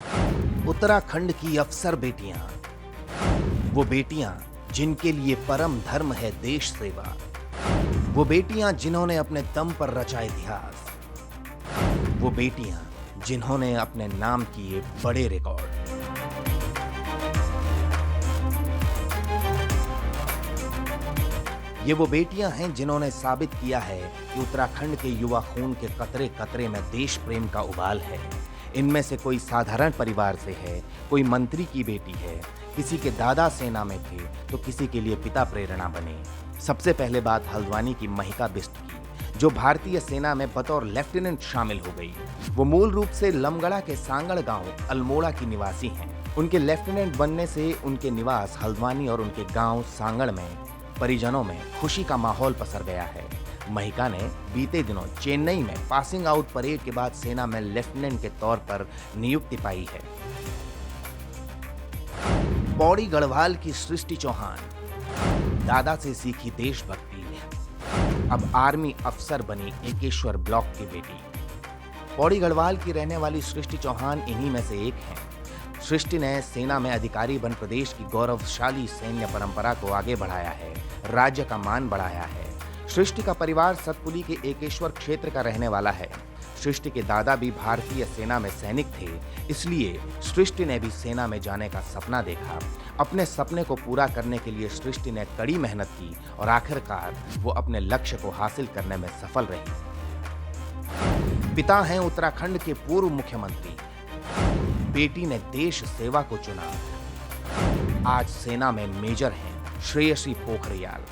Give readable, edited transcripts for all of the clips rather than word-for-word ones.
उत्तराखंड की अफसर बेटियां, वो बेटियां जिनके लिए परम धर्म है देश सेवा, वो बेटियां जिन्होंने अपने दम पर रचा इतिहास, वो बेटियां जिन्होंने अपने नाम किए बड़े रिकॉर्ड। ये वो बेटियां हैं जिन्होंने साबित किया है कि उत्तराखंड के युवा खून के कतरे कतरे में देश प्रेम का उबाल है। इनमें से कोई साधारण परिवार से है, कोई मंत्री की बेटी है, किसी के दादा सेना में थे तो किसी के लिए पिता प्रेरणा बने। सबसे पहले बात हल्द्वानी की महिका बिष्ट की, जो भारतीय सेना में बतौर लेफ्टिनेंट शामिल हो गई। वो मूल रूप से लमगड़ा के सांगड़ गांव अल्मोड़ा की निवासी हैं। उनके लेफ्टिनेंट बनने से उनके निवास हल्द्वानी और उनके गांव सांगड़ में परिजनों में खुशी का माहौल पसर गया है। महिका ने बीते दिनों चेन्नई में पासिंग आउट परेड के बाद सेना में लेफ्टिनेंट के तौर पर नियुक्ति पाई है। पौड़ी गढ़वाल की सृष्टि चौहान दादा से सीखी देशभक्ति, अब आर्मी अफसर बनी एकेश्वर ब्लॉक की बेटी। पौड़ी गढ़वाल की रहने वाली सृष्टि चौहान इन्हीं में से एक हैं। सृष्टि ने सेना में अधिकारी बन प्रदेश की गौरवशाली सैन्य परंपरा को आगे बढ़ाया है, राज्य का मान बढ़ाया है। सृष्टि का परिवार सतपुली के एकेश्वर क्षेत्र का रहने वाला है। सृष्टि के दादा भी भारतीय सेना में सैनिक थे, इसलिए सृष्टि ने भी सेना में जाने का सपना देखा। अपने सपने को पूरा करने के लिए सृष्टि ने कड़ी मेहनत की और आखिरकार वो अपने लक्ष्य को हासिल करने में सफल रही। पिता हैं उत्तराखंड के पूर्व मुख्यमंत्री, बेटी ने देश सेवा को चुना। आज सेना में मेजर हैं श्रेयसी पोखरियाल।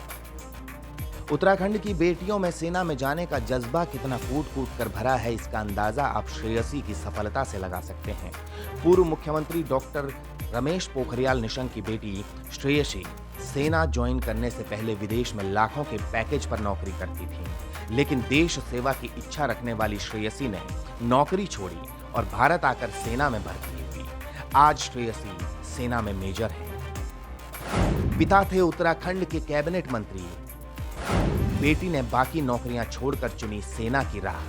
उत्तराखंड की बेटियों में सेना में जाने का जज्बा कितना कूट कूट कर भरा है, इसका अंदाजा आप श्रेयसी की सफलता से लगा सकते हैं। पूर्व मुख्यमंत्री डॉक्टर रमेश पोखरियाल निशंक की बेटी श्रेयसी सेना ज्वाइन करने से पहले विदेश में लाखों के पैकेज पर नौकरी करती थी, लेकिन देश सेवा की इच्छा रखने वाली श्रेयसी ने नौकरी छोड़ी और भारत आकर सेना में भर्ती हुई। आज श्रेयसी सेना में मेजर हैं। पिता थे उत्तराखंड के कैबिनेट मंत्री, बेटी ने बाकी नौकरियां छोड़कर चुनी सेना की राह।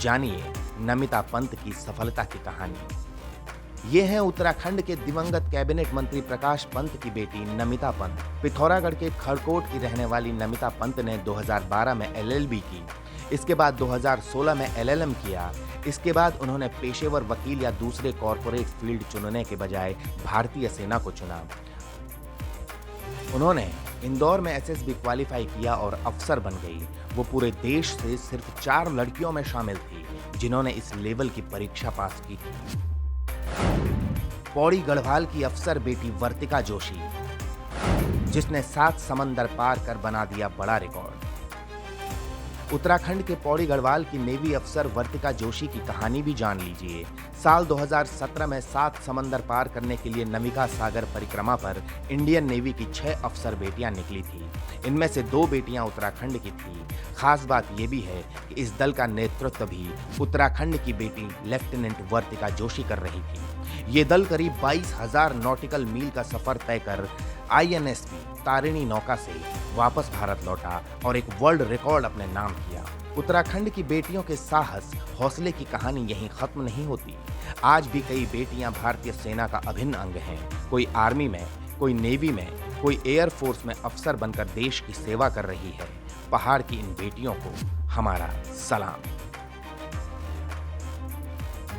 जानिए नमिता पंत की सफलता की कहानी। ये है उत्तराखंड के दिवंगत कैबिनेट मंत्री प्रकाश पंत की बेटी नमिता पंत। पिथौरागढ़ के खड़कोट की रहने वाली नमिता पंत ने 2012 में LLB की, इसके बाद 2016 में LLM किया। इसके बाद उन्होंने पेशेवर वकील या दूसरे कॉरपोरेट फील्ड चुनने के बजाय भारतीय सेना को चुना। उन्होंने इंदौर में SSB क्वालिफाई किया और अफसर बन गई। वो पूरे देश से सिर्फ 4 लड़कियों में शामिल थी जिन्होंने इस लेवल की परीक्षा पास की थी। पौड़ी गढ़वाल की अफसर बेटी वर्तिका जोशी, जिसने 7 समंदर पार कर बना दिया बड़ा रिकॉर्ड। उत्तराखंड के पौड़ी गढ़वाल की नेवी अफसर वर्तिका जोशी की कहानी भी जान लीजिए। साल 2017 में 7 समंदर पार करने के लिए नमिका सागर परिक्रमा पर इंडियन नेवी की 6 अफसर बेटियां निकली थी। इनमें से 2 बेटियां उत्तराखंड की थी। खास बात यह भी है कि इस दल का नेतृत्व भी उत्तराखंड की बेटी लेफ्टिनेंट वर्तिका जोशी कर रही थी। ये दल करीब 22,000 नॉटिकल मील का सफर तय कर INSP तारिणी नौका से वापस भारत लौटा और एक वर्ल्ड रिकॉर्ड अपने नाम किया। उत्तराखंड की बेटियों के साहस, हौसले की कहानी यहीं खत्म नहीं होती। आज भी कई बेटियां भारतीय सेना का अभिन्न अंग हैं। कोई आर्मी में, कोई नेवी में, कोई एयरफोर्स में अफसर बनकर देश की सेवा कर रही है। पहाड़ की इन बेटियों को हमारा सलाम।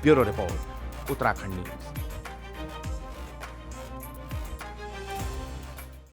Bureau report, Uttarakhand news.